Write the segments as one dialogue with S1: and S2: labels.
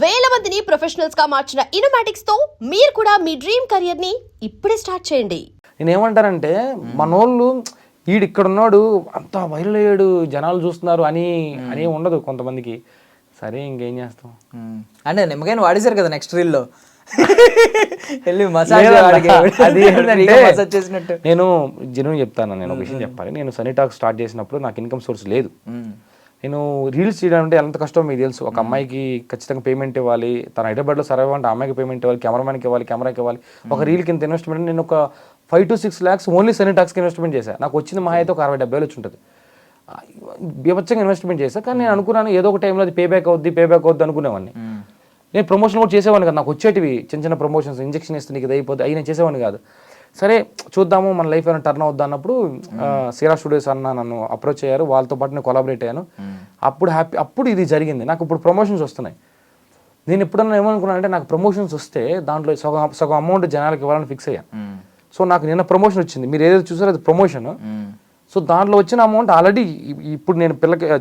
S1: వేల మందిని ప్రొఫెషనల్స్ గా మార్చిన ఇనోమాటిక్స్ తో మీరు కూడా మీ డ్రీమ్ కెరియర్ ని ఇప్పుడే స్టార్ట్ చేయండి.
S2: నేను ఏమంటానంటే మనోళ్ళు ఈడు ఇక్కడ ఉన్నాడు అంత వైరల్ అయ్యాడు జనాలు చూస్తున్నారు అని ఉండదు కొంతమందికి. సరే ఇంకేం చేస్తాం
S3: అంటే నిమ్మకాయని వాడేశారు కదా నెక్స్ట్ రీల్లో చేసినట్టు.
S2: నేను జెన్యూన్ చెప్తాను, నేను ఒక విషయం చెప్పాలి. నేను సనీ టాక్ స్టార్ట్ చేసినప్పుడు నాకు ఇన్కమ్ సోర్స్ లేదు. నేను రీల్స్ చేయడం అంటే ఎంత కష్టం మీకు తెలుసు. ఒక అమ్మాయికి ఖచ్చితంగా పేమెంట్ ఇవ్వాలి, తన హైదరాబాద్లో సర్వే అంటే అమ్మాయికి పేమెంట్ ఇవ్వాలి, కెమెరామెన్కి ఇవ్వాలి, కెమెరాకి ఇవ్వాలి. ఒక రీల్కి ఇంత ఇన్వెస్ట్మెంట్. నేను ఒక 5 to 6 lakhs ఓన్లీ సనీ టాక్స్కి ఇన్వెస్ట్మెంట్ చేశాను. నాకు వచ్చింది మహా అయితే ఒక 60-70 వచ్చి ఉంటుంది. బీభత్సంగా ఇన్వెస్ట్మెంట్ చేశాను. కానీ నేను అనుకున్నాను ఏదో ఒక టైంలో అది పే బ్యాక్ అవుద్ది అనుకునేవాడిని. నేను ప్రమోషన్ కూడా చేసేవాడిని కాదు. నాకు వచ్చేటివి చిన్న చిన్న ప్రమోషన్స్, ఇంజెక్షన్ ఇస్తే నీకు ఇది అయిపోతే అవి నేను చేసేవాడిని కాదు. సరే చూద్దాము మన లైఫ్ ఏమైనా టర్న్ అవుద్దా అన్నప్పుడు సిరా స్టూడియోస్ అన్న నన్ను అప్రోచ్ అయ్యారు. వాళ్ళతో పాటు నేను కొలాబరేట్ అయ్యాను. అప్పుడు ఇది జరిగింది. నాకు ఇప్పుడు ప్రమోషన్స్ వస్తున్నాయి. నేను ఎప్పుడన్నా ఏమనుకున్నాను అంటే నాకు ప్రమోషన్స్ వస్తే దాంట్లో సగం అమౌంట్ జనాలకు ఇవ్వాలని ఫిక్స్ అయ్యాను. సో నాకు నిన్న ప్రమోషన్ వచ్చింది. మీరు ఏదైతే చూసారో అది ప్రమోషన్. సో దాంట్లో వచ్చిన అమౌంట్ ఆల్రెడీ ఇప్పుడు నేను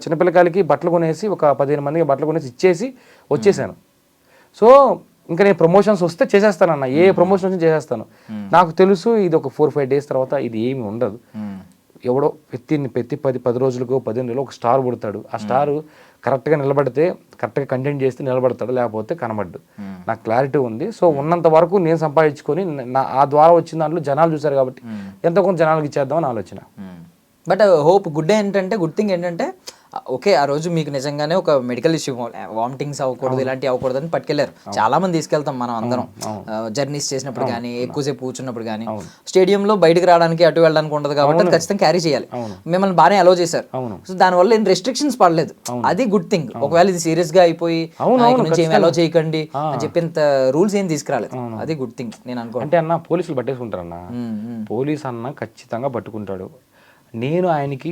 S2: చిన్నపిల్లకాయలకి బట్టలు కొనేసి ఒక 15 మందికి బట్టలు కొనేసి ఇచ్చేసి వచ్చేసాను. సో ఇంకా నేను ప్రమోషన్స్ వస్తే చేసేస్తానన్న, ఏ ప్రమోషన్ వచ్చి చేసేస్తాను. నాకు తెలుసు ఇది ఒక 4-5 days తర్వాత ఇది ఏమి ఉండదు. ఎవడో ప్రతి 10 రోజులకు 15 రోజులు ఒక స్టార్ పుడతాడు. ఆ స్టార్ కరెక్ట్గా నిలబడితే, కరెక్ట్గా కంటెంట్ చేస్తే నిలబడతాడు, లేకపోతే కనబడ్డు. నాకు క్లారిటీ ఉంది. సో ఉన్నంత వరకు నేను సంపాదించుకొని ఆ ద్వారా వచ్చిన దాంట్లో జనాలు చూశారు కాబట్టి ఎంతో కొంత జనాలకు ఇచ్చేద్దామని ఆలోచన.
S3: బట్ హోప్ గుడ్ ఏంటంటే, గుడ్ థింగ్ ఏంటంటే, ఓకే ఆ రోజు మీకు నిజంగానే ఒక మెడికల్ ఇష్యూ, వామిటింగ్స్ అవ్వకూడదు, ఇలాంటివి అవ్వకూడదు అని పట్టుకెళ్లారు. చాలా మంది తీసుకెళ్తాం మనం అందరం జర్నీస్ చేసినప్పుడు కానీ, ఎక్కువసేపు కూర్చున్నప్పుడు కానీ. స్టేడియంలో బయటకు రావడానికి అటు వెళ్ళడానికి ఉండదు కాబట్టి అది ఖచ్చితంగా క్యారీ చేయాలి. మిమ్మల్ని బాగానే అలో చేశారు. సో దానివల్ల ఏం రెస్ట్రిక్షన్స్ పడలేదు. అది గుడ్ థింగ్. ఒకవేళ ఇది సీరియస్ గా అయిపోయి నుంచి ఏమి అలో చేయకండి అని చెప్పేంత రూల్స్ ఏం తీసుకురాలేదు. అది గుడ్ థింగ్ నేను అనుకో.
S2: అంటే అన్న పోలీసులు పట్టేసుకుంటారు అన్న, పోలీస్ అన్న ఖచ్చితంగా పట్టుకుంటాడు. నేను ఆయనకి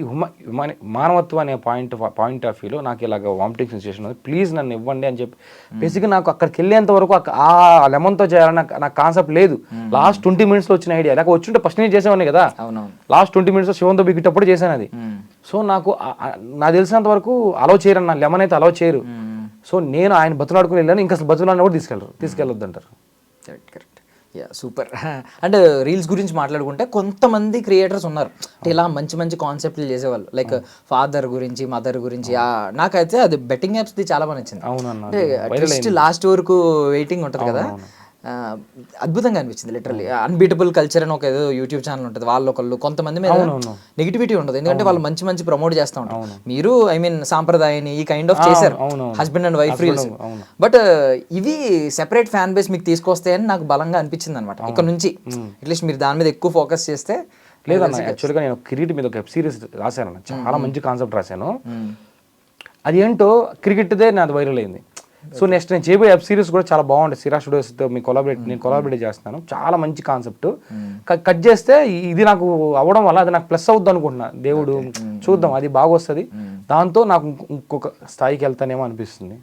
S2: మానవత్వం అనే పాయింట్ ఆఫ్ వ్యూలో నాకు ఇలాగ వామిటింగ్ సెన్సేషన్ ఉంది, ప్లీజ్ నన్ను ఇవ్వండి అని చెప్పి బేసిక్గా నాకు అక్కడికి వెళ్ళేంత వరకు ఆ లెమన్తో చేయాలని నాకు కాన్సెప్ట్ లేదు. లాస్ట్ 20 minutes వచ్చిన ఐడియా. లేక వచ్చుంటే ఫస్ట్ నేను చేసేవాడిని కదా. లాస్ట్ 20 minutes శివంతో బిగ్గేటప్పుడు చేశాను అది. సో నాకు తెలిసినంత వరకు అలౌ చేయరన్న, లెమన్ అయితే అలౌ చేయరు. సో నేను ఆయన బతులాడుకుని వెళ్ళాను. ఇంకా అసలు బతులాడిన కూడా తీసుకెళ్ళొద్దు అంటారు.
S3: కరెక్ట్. Yeah super. అంటే రీల్స్ గురించి మాట్లాడుకుంటే కొంతమంది క్రియేటర్స్ ఉన్నారు అంటే ఇలా మంచి మంచి కాన్సెప్ట్లు చేసేవాళ్ళు, లైక్ ఫాదర్ గురించి, మదర్ గురించి. నాకైతే అది బెట్టింగ్ యాప్స్ది చాలా బాగా నచ్చింది. అంటే అట్లీస్ట్ లాస్ట్ వరకు వెయిటింగ్ ఉంటుంది కదా, అద్భుతంగా అనిపించింది. లిటరల్లీ అన్బీటబుల్ కల్చర్ అని ఒక ఏదో యూట్యూబ్ ఛానల్ ఉంటుంది. వాళ్ళు కొంతమంది మీద నెగిటివిటీ ఉండదు, ఎందుకంటే వాళ్ళు మంచి మంచి ప్రమోట్ చేస్తూ ఉంటారు. మీరు ఐ మీన్ సాంప్రదాయాన్ని ఈ కైండ్ ఆఫ్ చేశారు, husband and wife reels. But ఇవి సెపరేట్ ఫ్యాన్ బేస్ మీకు తీసుకొస్తాయని నాకు బలంగా అనిపించింది అనమాట. ఇక్కడ నుంచి అట్లీస్ట్ మీరు దాని మీద ఎక్కువ ఫోకస్ చేస్తే.
S2: లేదన్న, యాక్చువల్గా నేను క్రికెట్ మీద ఒక వెబ్ సిరీస్ రాశాను, చాలా మంచి కాన్సెప్ట్ రాశాను. అది ఏంటో క్రికెట్దే నాది వైరల్ అయింది. సో నెక్స్ట్ నేను చేయబోయే వెబ్ సిరీస్ కూడా చాలా బాగుంటుంది. సిరా స్టూడియోస్తో నేను కొలాబరేట్ చేస్తున్నాను. చాలా మంచి కాన్సెప్ట్. కట్ చేస్తే ఇది నాకు అవ్వడం వల్ల అది నాకు ప్లస్ అవుద్ది అనుకుంటున్నా. దేవుడు చూద్దాం, అది బాగా వస్తుంది. దాంతో నాకు ఇంకొక స్థాయికి వెళ్తానేమో అనిపిస్తుంది.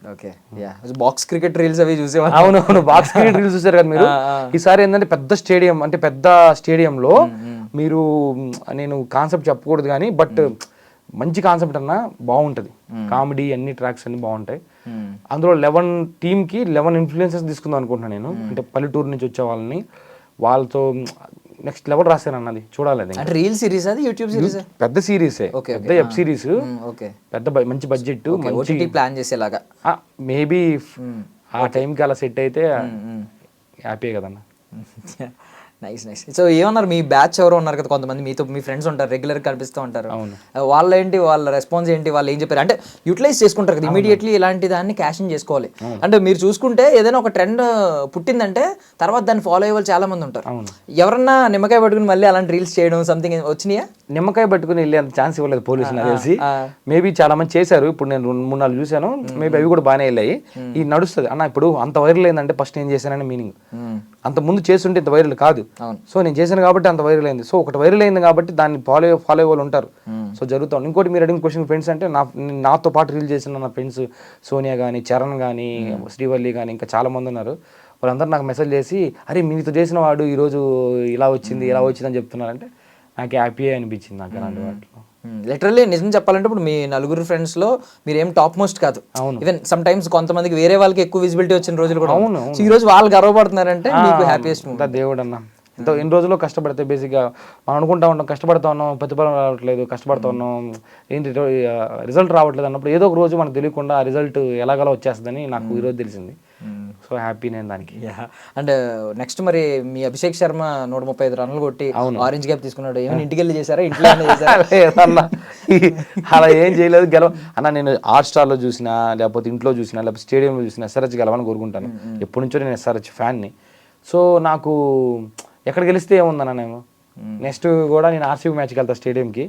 S3: బాక్స్ క్రికెట్ రీల్స్ అవి చూసేవాళ్ళు.
S2: అవునవును, బాక్స్ క్రికెట్ రీల్స్ చూసారు కదా మీరు. ఈసారి ఏంటంటే పెద్ద స్టేడియంలో మీరు, నేను కాన్సెప్ట్ చెప్పకూడదు కానీ, బట్ మంచి కాన్సెప్ట్ అన్నా బాగుంటుంది. కామెడీ అన్ని ట్రాక్స్ అన్ని బాగుంటాయి. అందులో 11 టీమ్కి 11 ఇన్ఫ్లుయెన్సెస్ తీసుకుందాం అనుకుంటున్నాను నేను. అంటే పల్లెటూరు నుంచి వచ్చే వాళ్ళని, వాళ్ళతో నెక్స్ట్ లెవెల్ రాశాను అన్నది. చూడాలి అది.
S3: అంటే రీల్ సిరీస్, అది యూట్యూబ్ సిరీస్,
S2: పెద్ద సిరీసే, పెద్ద వెబ్ సిరీస్, పెద్ద మంచి బడ్జెట్, మంచి
S3: ప్లాన్ చేసేలాగా.
S2: మేబీ ఆ టైంకి అలా సెట్ అయితే హ్యాపీ కదన్నా.
S3: నైస్. సో ఏమన్నారు మీ బ్యాచ్ ఎవరో ఉన్నారు కదా కొంతమంది, మీతో మీ ఫ్రెండ్స్ ఉంటారు, రెగ్యులర్ కనిపిస్తూ ఉంటారు. వాళ్ళ రెస్పాన్స్ ఏంటి, వాళ్ళు ఏం చెప్పారు? అంటే యూటిలైజ్ చేసుకుంటారు కదా ఇమీడియట్లీ, ఇలాంటి దాన్ని క్యాష్ ఇన్ చేసుకోవాలి. అంటే మీరు చూసుకుంటే ఏదైనా ఒక ట్రెండ్ పుట్టిందంటే తర్వాత దాన్ని ఫాలో అయ్యే వాళ్ళు చాలా మంది ఉంటారు. ఎవరన్నా నిమ్మకాయ పట్టుకుని మళ్ళీ అలాంటి రీల్స్ చేయడం సంథింగ్ వచ్చినాయా?
S2: నిమ్మకాయ పట్టుకుని వెళ్ళి అంత ఛాన్స్ ఇవ్వలేదు పోలీసులు తెలిసి. మేబీ చాలా మంది చేశారు. ఇప్పుడు నేను 2-3 చూశాను. మేబీ అవి కూడా బాగానే వెళ్ళాయి. ఇది నడుస్తుంది అన్న. ఇప్పుడు అంత వైరల్ అయిందంటే ఫస్ట్ ఏం చేశానని మీనింగ్. అంత ముందు చేస్తుంటే ఇంత వైరల్ కాదు. సో నేను చేశాను కాబట్టి అంత వైరల్ అయింది. సో ఒకటి వైరల్ అయింది కాబట్టి దాన్ని ఫాలో అయ్యే వాళ్ళు ఉంటారు. సో జరుగుతాం. ఇంకోటి మీరు అడిగిన క్వశ్చన్, ఫ్రెండ్స్ అంటే నాతో పాటు రీల్ చేసిన నా ఫ్రెండ్స్ సోనియా కానీ, చరణ్ కానీ, శ్రీవల్లి కానీ, ఇంకా చాలా మంది ఉన్నారు. వాళ్ళందరూ నాకు మెసేజ్ చేసి, అరే మీతో చేసిన వాడు ఈరోజు ఇలా వచ్చింది అని చెప్తున్నారంటే నాకు హ్యాపీ అనిపించింది. నాకు అలాంటి వాటిలో
S3: లిటరల్లీ నిజం చెప్పాలంటే ఇప్పుడు మీ నలుగురు ఫ్రెండ్స్ లో మీరు ఏం టాప్ మోస్ట్ కాదు. ఈవెన్ సమ్ టైమ్స్ కొంతమందికి వేరే వాళ్ళకి ఎక్కువ విజిబిలిటీ వచ్చిన రోజులు కూడా. సో ఈ రోజు వాళ్ళు గర్వపడుతున్నారంటే మీకు హ్యాపీయెస్ట్
S2: అంతా దేవుడు అన్న. ఎంతో ఎన్ని రోజుల్లో కష్టపడితే బేసిక్గా మనం అనుకుంటా ఉంటాం కష్టపడతా ఉన్నాం, ప్రతిఫలం రావట్లేదు, కష్టపడతా ఉన్నాం, ఏంటి రిజల్ట్ రావట్లేదు అన్నప్పుడు ఏదో ఒక రోజు మనకు తెలియకుండా ఆ రిజల్ట్ ఎలాగలా వచ్చేస్తుందని నాకు ఈరోజు తెలిసింది. సో హ్యాపీ నేను దానికి.
S3: అండ్ నెక్స్ట్ మరి మీ అభిషేక్ శర్మ 135 రన్లు కొట్టి ఆరెంజ్ క్యాప్ తీసుకున్నాడు. ఏమైనా ఇంటికి వెళ్ళి చేశారా, ఇంట్లో
S2: లేదన్నా అలా ఏం చేయలేదు. అన్న నేను హాట్ స్టార్లో చూసినా, లేకపోతే ఇంట్లో చూసినా, లేకపోతే స్టేడియంలో చూసినా ఎస్ఆర్హెచ్ గెలవని కోరుకుంటాను. ఎప్పటి నుంచో నేను ఎస్ఆర్హెచ్ ఫ్యాన్ని. సో నాకు ఎక్కడ గెలిస్తే ఏముందన్న, నేను నెక్స్ట్ కూడా నేను ఆర్సీబీ మ్యాచ్కి వెళ్తాను స్టేడియంకి.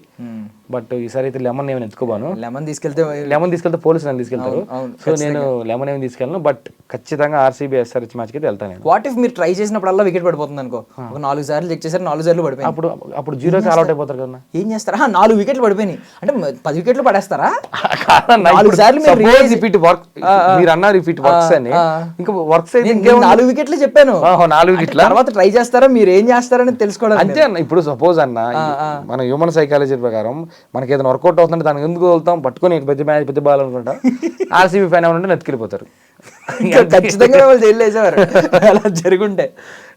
S2: బట్ ఈసారి అయితే లెమన్ ఏమైనా ఎత్తుకోబాను.
S3: లెమన్ తీసుకెళ్తే
S2: పోలీసులు నన్ను తీసుకెళ్తారు. సో నేను లెమన్ ఏమి తీసుకెళ్ళను. బట్ ఖచ్చితంగా ఆర్సీబీ ఎస్ఆర్హెచ్ మ్యాచ్కి అయితే వెళ్తాను నేను.
S3: వాట్ ఇఫ్ మీరు ట్రై చేసినప్పుడల్లా వికెట్ పడిపోతుంది అనుకో, ఒక 4 సార్లు చెక్ చేశారు, 4 సార్లు పడిపోయి,
S2: అప్పుడు జీరోకి ఆల్అౌట్ అయిపోతారు కదా.
S3: ఏం చేస్తారా? 4 వికెట్లు పడిపోయినాయి అంటే 10 వికెట్లు పడేస్తారా?
S2: మీరు అన్నారు రిపీట్ వర్క్స్ అని, ఇంకా వర్క్స్ అయితే
S3: 4 వికెట్లు చెప్పాను.
S2: 4 వికెట్ల
S3: తర్వాత ట్రై చేస్తారా, మీరు ఏం చేస్తారని తెలుసుకోవడం
S2: అంతే అన్న. ఇప్పుడు సపోజ్ అన్న మన హ్యూమన్ సైకాలజీ ప్రకారం మనకి ఏదైనా వర్కౌట్ అవుతుంటే దానికి ఎందుకు వెళ్తాం, పట్టుకొని పెద్ద బాల్ అనుకుంటా. ఆర్సీబీ ఫ్యాన్ ఏమంటే నెత్తుకెళ్ళిపోతారు.
S3: ఖచ్చితంగా వాళ్ళు జైలు వేసేవారు అలా జరుగుంటే.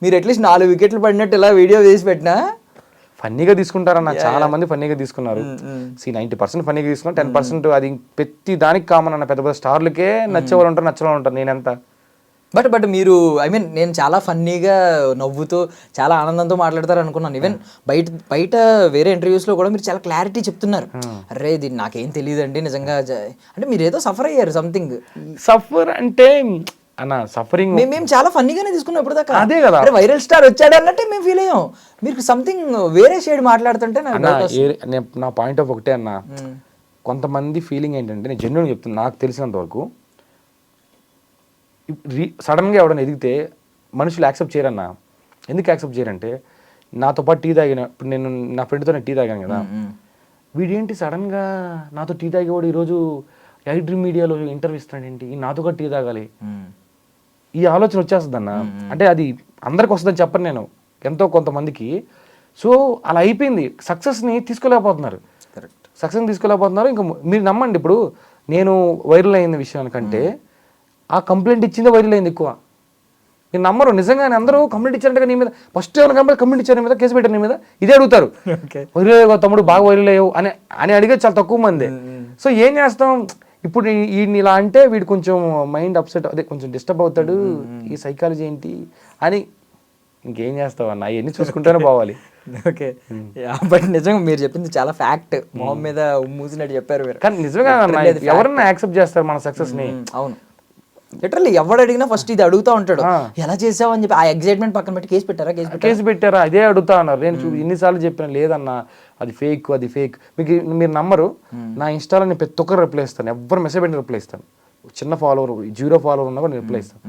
S3: మీరు అట్లీస్ట్ 4 వికెట్లు పడినట్టు ఇలా వీడియో వేసి పెట్టినా
S2: ఫన్నీగా తీసుకుంటారన్న. చాలా మంది ఫన్నీగా తీసుకున్నారు. 90% ఫన్నీగా తీసుకున్నారు, 10% అది ప్రతి దానికి కామన్ అన్న. పెద్ద పెద్ద స్టార్లకే నచ్చే వాళ్ళు ఉంటారు, నచ్చే వాళ్ళు ఉంటారు. నేనెంత
S3: బట్ మీరు నేను చాలా ఫన్నీగా నవ్వుతూ చాలా ఆనందంతో మాట్లాడతారు అనుకున్నాను. ఈవెన్ బయట వేరే ఇంటర్వ్యూస్లో కూడా మీరు చాలా క్లారిటీ చెప్తున్నారు. అరే ఇది నాకేం తెలియదండి నిజంగా, అంటే మీరు ఏదో సఫర్ అయ్యారు సంథింగ్.
S2: సఫర్ అంటే అన్న సఫరింగ్
S3: మేము చాలా ఫన్నీగానే తీసుకున్నాం ఇప్పుడు దాకా.
S2: అదే కదా,
S3: వైరల్ స్టార్ వచ్చాడు అన్నట్టే మేము ఫీల్ అయ్యాం. మీరు సంథింగ్ వేరే షేడ్ మాట్లాడుతుంటే
S2: నా పాయింట్ ఆఫ్ ఒకటే అన్న. కొంతమంది ఫీలింగ్ ఏంటంటే, నేను జెన్యూన్ చెప్తున్నా, నాకు తెలిసినంత వరకు సడన్గా ఎవడన్నా ఎదిగితే మనుషులు యాక్సెప్ట్ చేయరన్నా. ఎందుకు యాక్సెప్ట్ చేయరంటే, నాతో పాటు టీ తాగిన, ఇప్పుడు నేను నా ఫ్రెండ్తో టీ తాగాను కదా, వీడేంటి సడన్గా నాతో టీ తాగేవాడు ఈరోజు ఐడ్రీమ్ మీడియాలో ఇంటర్వ్యూ ఇస్తాడు ఏంటి, నాతో కూడా టీ తాగాలి, ఈ ఆలోచన వచ్చేస్తుంది అన్న. అంటే అది అందరికి వస్తుందని చెప్పను నేను, ఎంతో కొంతమందికి. సో అలా అయిపోయింది. సక్సెస్ని తీసుకోలేకపోతున్నారు. ఇంకా మీరు నమ్మండి, ఇప్పుడు నేను వైరల్ అయిన విషయానికంటే ఆ కంప్లైంట్ ఇచ్చిందే వైరల్ అయింది ఎక్కువ. నేను నమ్మరు నిజంగానే. అందరూ కంప్లైంట్ ఇచ్చారంటే నీ మీద ఫస్ట్ ఏమైనా కంప్లైంట్ ఇచ్చారు నీ మీద, కేసు పెట్టారు నీ మీద, ఇదే అడుగుతారు. వైరల్ అయ్యో తమ్ముడు, బాగా వైరల్ అయ్యావు అని అడిగేది చాలా తక్కువ మంది. సో ఏం చేస్తాం ఇప్పుడు, వీడిని ఇలా అంటే వీడు కొంచెం మైండ్ అప్సెట్, అదే కొంచెం డిస్టర్బ్ అవుతాడు, ఈ సైకాలజీ ఏంటి అని. ఇంకేం చేస్తావు అన్న, అవన్నీ చూసుకుంటూనే పోవాలి.
S3: ఓకే, బట్ నిజంగా మీరు చెప్పింది చాలా ఫ్యాక్ట్. మొహం మీద మూసినట్టు చెప్పారు మీరు.
S2: కానీ నిజంగా ఎవరన్నా యాక్సెప్ట్ చేస్తారు మన సక్సెస్ని.
S3: అవును, లిటరల్లీ ఎవడు అడిగినా ఫస్ట్ ఇది అడుగుతా ఉంటాడు, ఎలా చేసావు అని చెప్పి. ఆ ఎగ్జైట్మెంట్ పక్కన పెట్టి కేసు పెట్టారా అదే అడుగుతా ఉన్నారు. నేను ఎన్నిసార్లు చెప్పిన, లేదన్నా అది ఫేక్, అది ఫేక్. మీరు నమ్మరు, నా ఇన్స్టాలో నేను ప్రతి ఒక్కరు రిప్లై ఇస్తాను. ఎవరు మెసేజ్ పెట్టి రిప్లై ఇస్తాను. చిన్న ఫాలోవర్ 0 ఫాలోవర్ ఉన్నా కూడా నేను రిప్లై ఇస్తాను.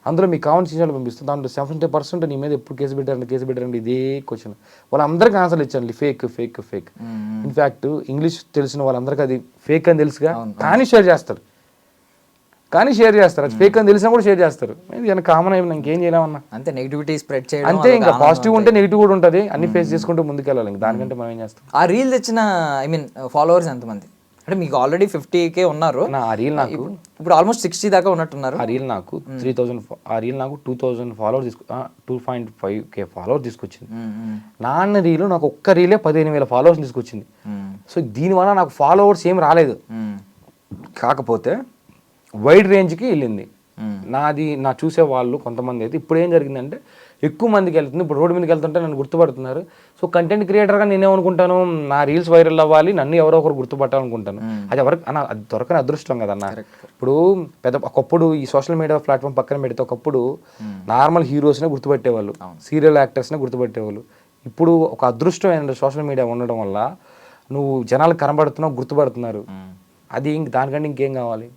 S3: అందులో మీకు కావాల్సిన విషయాలు పంపిస్తాను. దాంట్లో 70% నీ మీద ఎప్పుడు కేసు పెట్టారండి ఇదే క్వశ్చన్. వాళ్ళందరికీ ఆన్సర్లు ఇచ్చాను, fake fake fake. In fact English తెలిసిన వాళ్ళందరికీ అది ఫేక్ అని తెలుసుగా, కానీ షేర్ చేస్తారు. అది ఫేక్ అని తెలిసినా కూడా షేర్ చేస్తారు. ఇది కామన్ అయిపోయింది, ఇంకేం చేయలేమన్నా. అంతే, నెగిటివిటీ స్ప్రెడ్ చేయడం
S2: అంతే. ఇంకా పాజిటివ్ ఉంటే నెగిటివ్ కూడా ఉంటుంది, అన్ని ఫేస్ చేసుకుంటూ ముందుకెళ్ళాలి. దానికంటే మనం ఏం చేస్తాం.
S3: ఆ రీల్ తెచ్చిన ఫాలోవర్స్ ఎంతమంది? అంటే మీకు ఆల్రెడీ 50K ఉన్నారు.
S2: ఆ రీల్ నాకు
S3: ఇప్పుడు ఆల్మోస్ట్ 60 దాకా ఉన్నట్టున్నారు.
S2: ఆ రీల్ నాకు 3000, ఆ రీల్ నాకు 2000 ఫాలోవర్స్ 2.5K ఫాలోవర్స్ తీసుకొచ్చింది. నాన్న రీల్ నాకు ఒక్క రీలే 15,000 ఫాలోవర్స్ తీసుకొచ్చింది. సో దీనివల్ల నాకు ఫాలోవర్స్ ఏం రాలేదు, కాకపోతే వైడ్ రేంజ్కి వెళ్ళింది నాది. నా చూసే వాళ్ళు కొంతమంది అయితే ఇప్పుడు ఏం జరిగిందంటే ఎక్కువ మందికి వెళ్తుంది. ఇప్పుడు రోడ్డు మీదకి వెళ్తుంటే నన్ను గుర్తుపడుతున్నారు. సో కంటెంట్ క్రియేటర్గా నేనేమనుకుంటాను, నా రీల్స్ వైరల్ అవ్వాలి, నన్ను ఎవరో ఒకరు గుర్తుపట్టాలనుకుంటాను. అది ఎవరికి అన్న, అది దొరకని అదృష్టం కదన్న. ఇప్పుడు ఒకప్పుడు ఈ సోషల్ మీడియా ప్లాట్ఫామ్ పక్కన పెడితే ఒకప్పుడు నార్మల్ హీరోస్నే గుర్తుపెట్టేవాళ్ళు, సీరియల్ యాక్టర్స్నే గుర్తుపెట్టేవాళ్ళు. ఇప్పుడు ఒక అదృష్టం ఏంటంటే సోషల్ మీడియా ఉండడం వల్ల నువ్వు జనాలకు కనబడుతున్నావు, గుర్తుపడుతున్నారు. అది దానికంటే ఇంకేం కావాలి.